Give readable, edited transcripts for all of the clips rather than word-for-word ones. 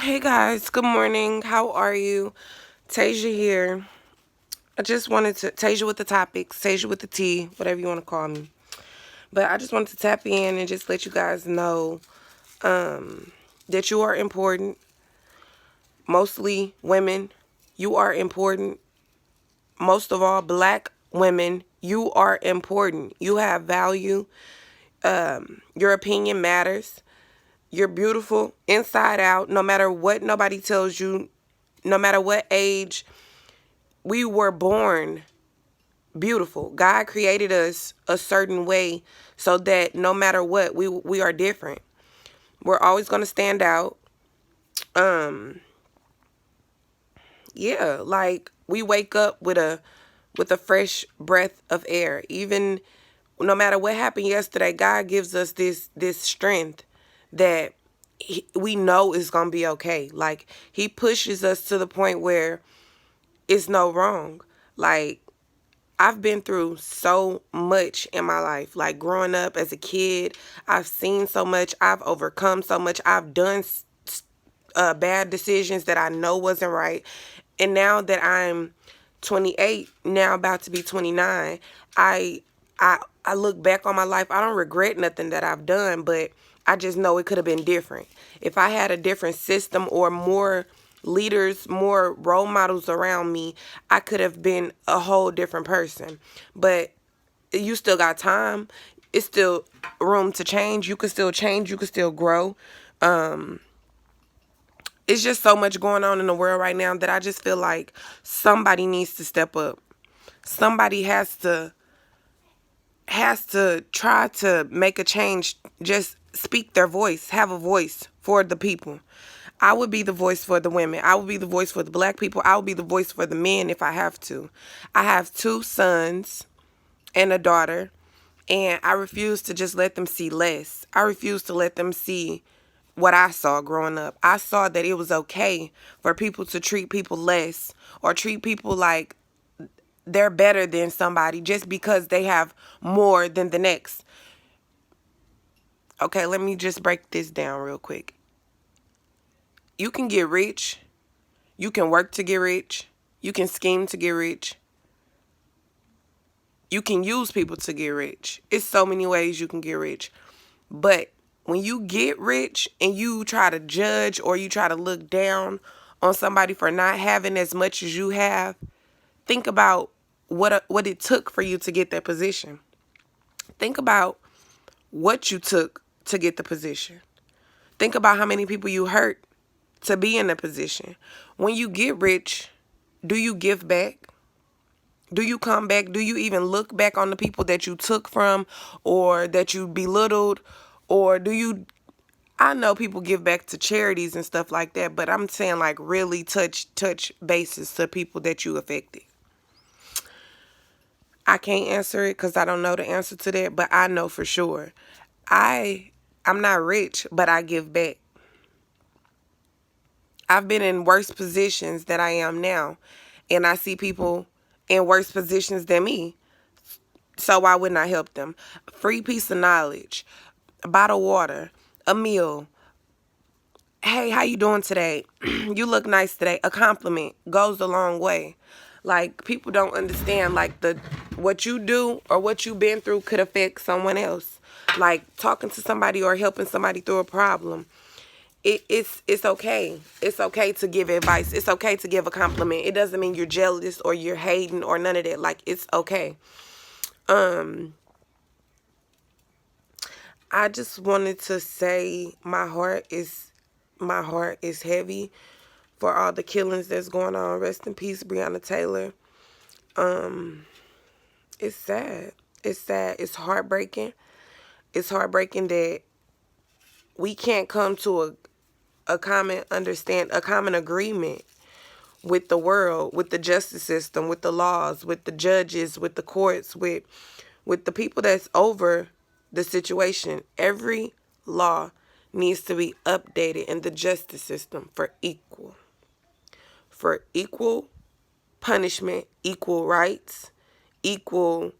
Hey guys, good morning. How are you? Tasia here. I just wanted to Tasia with the topics, Tasia with the T, whatever you want to call me. But I just wanted to tap in and just let you guys know that you are important. Mostly women, you are important. Most of all, black women, you are important. You have value. Your opinion matters. You're beautiful inside out, no matter what nobody tells you, no matter what age. We were born beautiful. God created us a certain way so that no matter what, we are different. We're always going to stand out. Um yeah, like we wake up with a fresh breath of air. Even no matter what happened yesterday, God gives us this strength that we know is going to be okay. Like he pushes us to the point where it's no wrong. Like I've been through so much in my life. Like growing up as a kid, I've seen so much. I've overcome so much. I've done bad decisions that I know wasn't right. And now that I'm 28, now about to be 29, I I look back on my life. I don't regret nothing that I've done, but I just know it could have been different. If I had a different system or more leaders, more role models around me, I could have been a whole different person. But you still got time. It's still room to change. You can still change. You can still grow. It's just so much going on in the world right now that I just feel like somebody needs to step up. Somebody has to try to make a change. Just speak their voice, have a voice for the people. I would be the voice for the women. I would be the voice for the black people. I would be the voice for the men if I have to. I have two sons and a daughter, and I refuse to just let them see less. I refuse to let them see what I saw growing up. I saw that it was okay for people to treat people less or treat people like they're better than somebody just because they have more than the next. Okay, let me just break this down real quick. You can get rich. You can work to get rich. You can scheme to get rich. You can use people to get rich. It's so many ways you can get rich. But when you get rich and you try to judge or you try to look down on somebody for not having as much as you have, think about what it took for you to get that position. Think about what you took to get the position. Think about how many people you hurt to be in the position. When you get rich, do you give back? Do you come back? Do you even look back on the people that you took from or that you belittled? Or do you, I know people give back to charities and stuff like that, but I'm saying like really touch bases to people that you affected. I can't answer it because I don't know the answer to that, but I know for sure. I'm not rich, but I give back. I've been in worse positions than I am now, and I see people in worse positions than me. So why wouldn't I help them? Free piece of knowledge, a bottle of water, a meal. Hey, how you doing today? You look nice today. A compliment goes a long way. Like people don't understand like the what you do or what you've been through could affect someone else. Like talking to somebody or helping somebody through a problem. It's okay. It's okay to give advice. It's okay to give a compliment. It doesn't mean you're jealous or you're hating or none of that. Like it's okay. I just wanted to say my heart is heavy for all the killings that's going on. Rest in peace, Breonna Taylor. It's sad. It's sad. It's heartbreaking. It's heartbreaking that we can't come to a common agreement with the world, with the justice system, with the laws, with the judges, with the courts, with the people that's over the situation. Every law needs to be updated in the justice system for equal punishment, equal rights, equal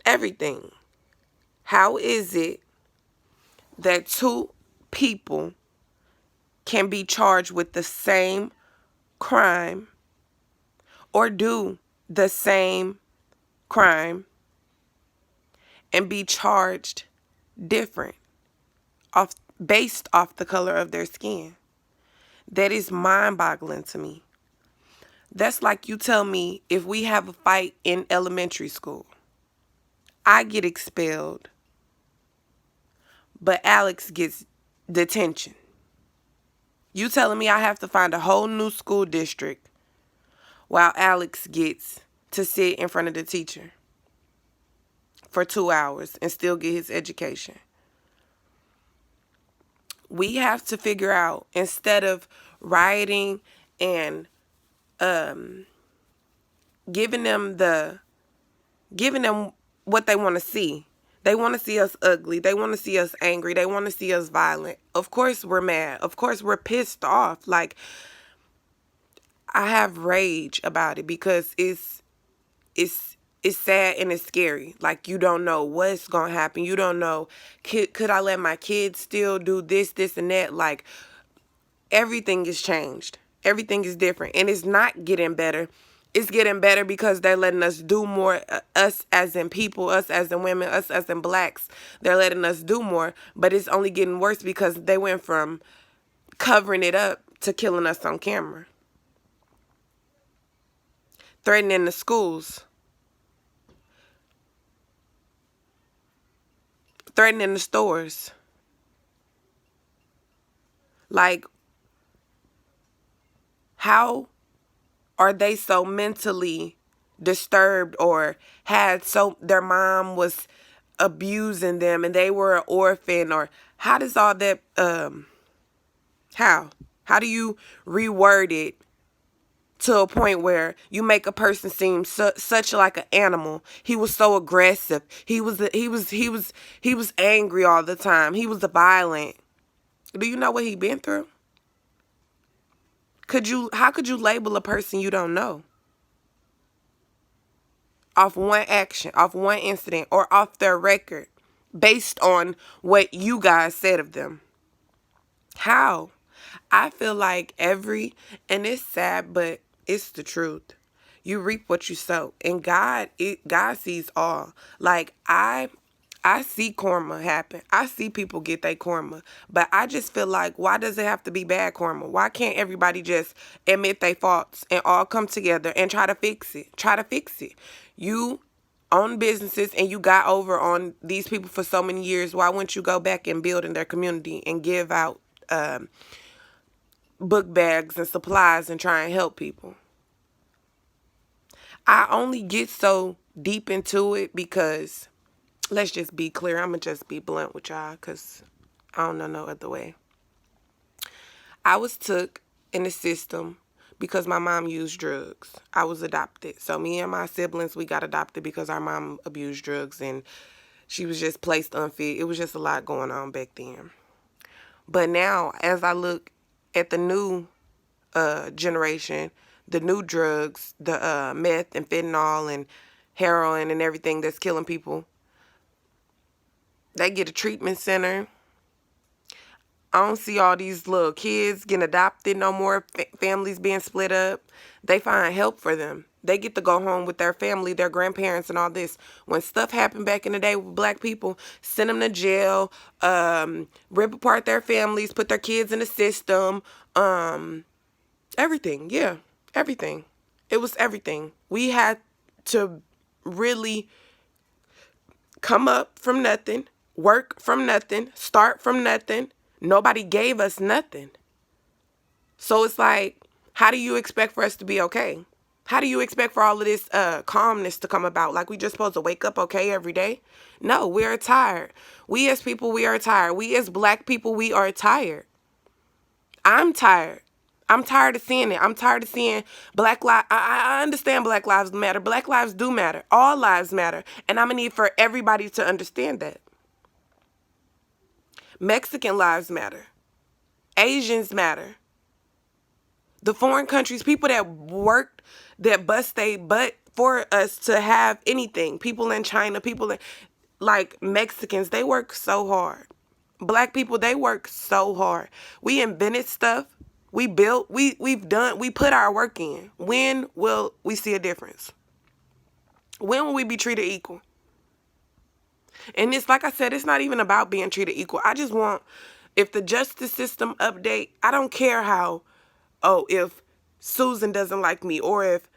everything. How is it that two people can be charged with the same crime or do the same crime and be charged different based off the color of their skin. That is mind-boggling to me. That's like you tell me if we have a fight in elementary school, I get expelled, but Alex gets detention. You telling me I have to find a whole new school district while Alex gets to sit in front of the teacher for 2 hours and still get his education. We have to figure out, instead of rioting and giving them what they want to see. They want to see us ugly. They want to see us angry. They want to see us violent. Of course we're mad. Of course we're pissed off. Like, I have rage about it because it's sad and it's scary. Like, you don't know what's going to happen. You don't know, could I let my kids still do this, and that? Like, everything is changed. Everything is different. And it's not getting better. It's getting better because they're letting us do more, us as in people, us as in women, us as in blacks. They're letting us do more, but it's only getting worse because they went from covering it up to killing us on camera. Threatening the schools. Threatening the stores. Like, how are they so mentally disturbed, or their mom was abusing them and they were an orphan? Or how does all that, how do you reword it to a point where you make a person seem such like an animal? He was so aggressive. He was angry all the time. He was violent. Do you know what he been through? How could you label a person you don't know? Off one action, off one incident, or off their record, based on what you guys said of them. How? I feel like and it's sad, but it's the truth. You reap what you sow. And God sees all. Like, I see karma happen. I see people get their karma. But I just feel like, why does it have to be bad karma? Why can't everybody just admit their faults and all come together and try to fix it? Try to fix it. You own businesses and you got over on these people for so many years. Why wouldn't you go back and build in their community and give out book bags and supplies and try and help people? I only get so deep into it because, let's just be clear. I'm going to just be blunt with y'all because I don't know no other way. I was took in the system because my mom used drugs. I was adopted. So me and my siblings, we got adopted because our mom abused drugs and she was just placed unfit. It was just a lot going on back then. But now, as I look at the new generation, the new drugs, the meth and fentanyl and heroin and everything that's killing people, they get a treatment center. I don't see all these little kids getting adopted no more, families being split up. They find help for them. They get to go home with their family, their grandparents and all this. When stuff happened back in the day with black people, send them to jail, rip apart their families, put their kids in the system, everything. Yeah, everything. It was everything. We had to really come up from nothing, work from nothing, start from nothing. Nobody gave us nothing. So it's like, how do you expect for us to be okay? How do you expect for all of this calmness to come about? Like, we just supposed to wake up okay every day? No, we are tired. We as people, we are tired. We as black people, we are tired. I'm tired. I'm tired of seeing it. I'm tired of seeing black lives. I understand Black Lives Matter. Black lives do matter. All lives matter. And I'm going to need for everybody to understand that. Mexican lives matter. Asians matter. The foreign countries, people that worked, that bust they butt for us to have anything. People in China, like Mexicans, they work so hard. Black people, they work so hard. We invented stuff. We built, we put our work in. When will we see a difference? When will we be treated equal? And it's like I said, it's not even about being treated equal. I just want, if the justice system update, I don't care how, if Susan doesn't like me or if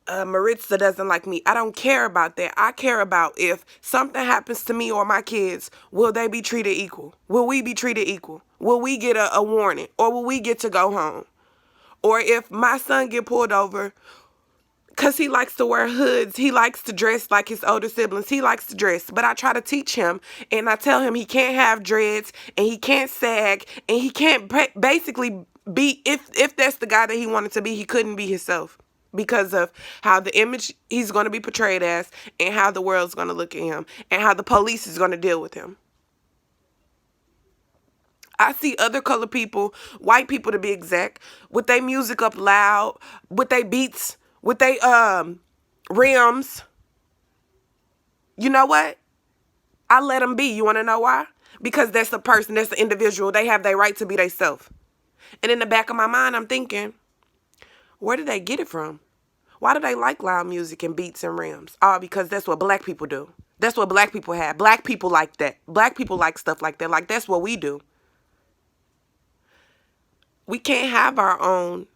Maritza doesn't like me. I don't care about that. I care about if something happens to me or my kids, will they be treated equal? Will we be treated equal? Will we get a warning, or will we get to go home? Or if my son get pulled over because he likes to wear hoods, he likes to dress like his older siblings, he likes to dress. But I try to teach him, and I tell him he can't have dreads, and he can't sag, and he can't basically be, if that's the guy that he wanted to be, he couldn't be himself because of how the image he's going to be portrayed as, and how the world's going to look at him, and how the police is going to deal with him. I see other colored people, white people to be exact, with their music up loud, with their beats, with their rims. You know what? I let them be. You want to know why? Because that's a person, that's an individual. They have their right to be themselves. And in the back of my mind, I'm thinking, where did they get it from? Why do they like loud music and beats and rims? Oh, because that's what black people do. That's what black people have. Black people like that. Black people like stuff like that. Like, that's what we do. We can't have our own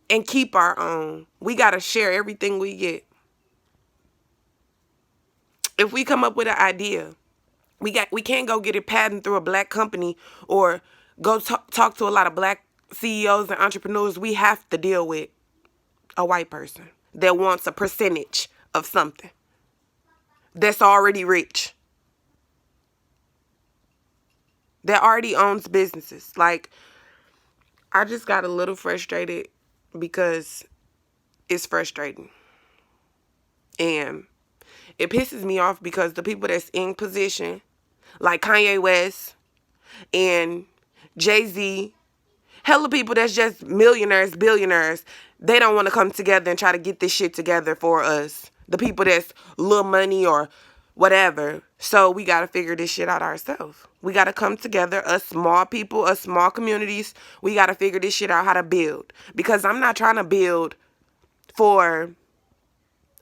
and keep our own. We got to share everything we get. If we come up with an idea, we can't go get it patented through a black company or go talk to a lot of black CEOs and entrepreneurs. We have to deal with a white person that wants a percentage of something that's already rich, that already owns businesses. Like, I just got a little frustrated because it's frustrating. And it pisses me off because the people that's in position, like Kanye West and Jay-Z, hella people that's just millionaires, billionaires, they don't want to come together and try to get this shit together for us. The people that's little money or whatever. So we got to figure this shit out ourselves. We got to come together, us small people, us small communities. We got to figure this shit out, how to build. Because I'm not trying to build for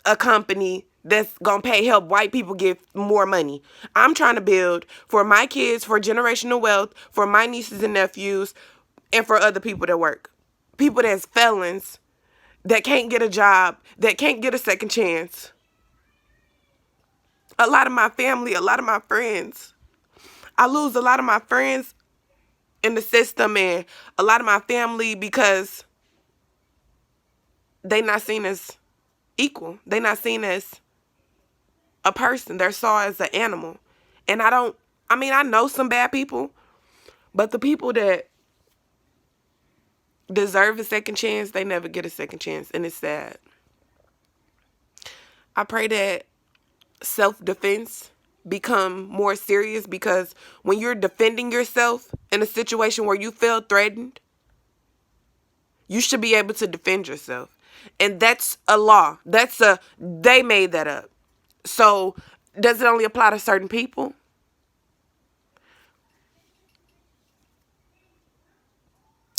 a company that's going to help white people get more money. I'm trying to build for my kids, for generational wealth, for my nieces and nephews, and for other people that work. People that's felons, that can't get a job, that can't get a second chance. A lot of my family, a lot of my friends. I lose a lot of my friends in the system and a lot of my family because they not seen as equal. They not seen as a person. They're saw as an animal. And I know some bad people, but the people that deserve a second chance, they never get a second chance, and it's sad. I pray that self-defense become more serious, because when you're defending yourself in a situation where you feel threatened, you should be able to defend yourself. And that's a law. They made that up. So does it only apply to certain people?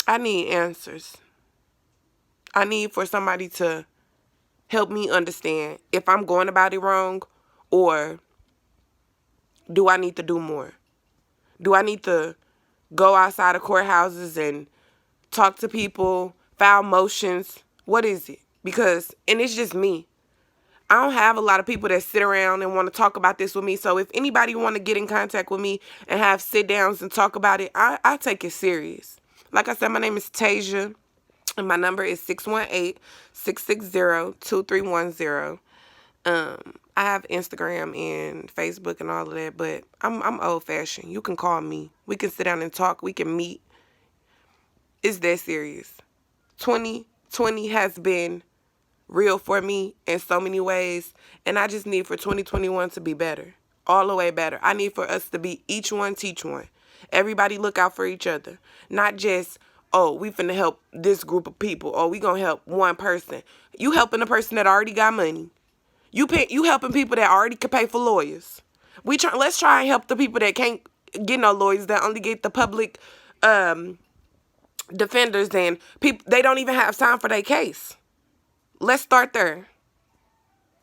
I need answers. I need for somebody to help me understand if I'm going about it wrong, or do I need to do more? Do I need to go outside of courthouses and talk to people, file motions? What is it? Because, and it's just me. I don't have a lot of people that sit around and want to talk about this with me. So if anybody want to get in contact with me and have sit downs and talk about it, I take it serious. Like I said, my name is Tasia, and my number is 618-660-2310. I have Instagram and Facebook and all of that, but I'm old fashioned. You can call me. We can sit down and talk. We can meet. It's that serious. 2020 has been real for me in so many ways, and I just need for 2021 to be better, all the way better. I need for us to be each one teach one. Everybody look out for each other, not just, oh, we finna help this group of people, or we gonna help one person. You helping a person that already got money. You helping people that already can pay for lawyers. Let's try and help the people that can't get no lawyers. They only get the public defenders, and people, they don't even have time for their case. Let's start there.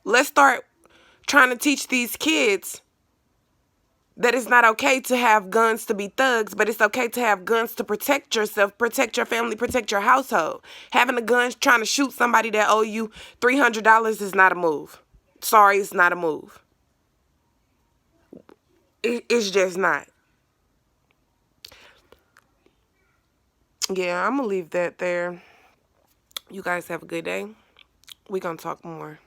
Let's start trying to teach these kids that it's not okay to have guns to be thugs, but it's okay to have guns to protect yourself, protect your family, protect your household. Having a gun trying to shoot somebody that owe you $300 is not a move. Sorry, it's not a move. It's just not. Yeah, I'm going to leave that there. You guys have a good day. We're going to talk more.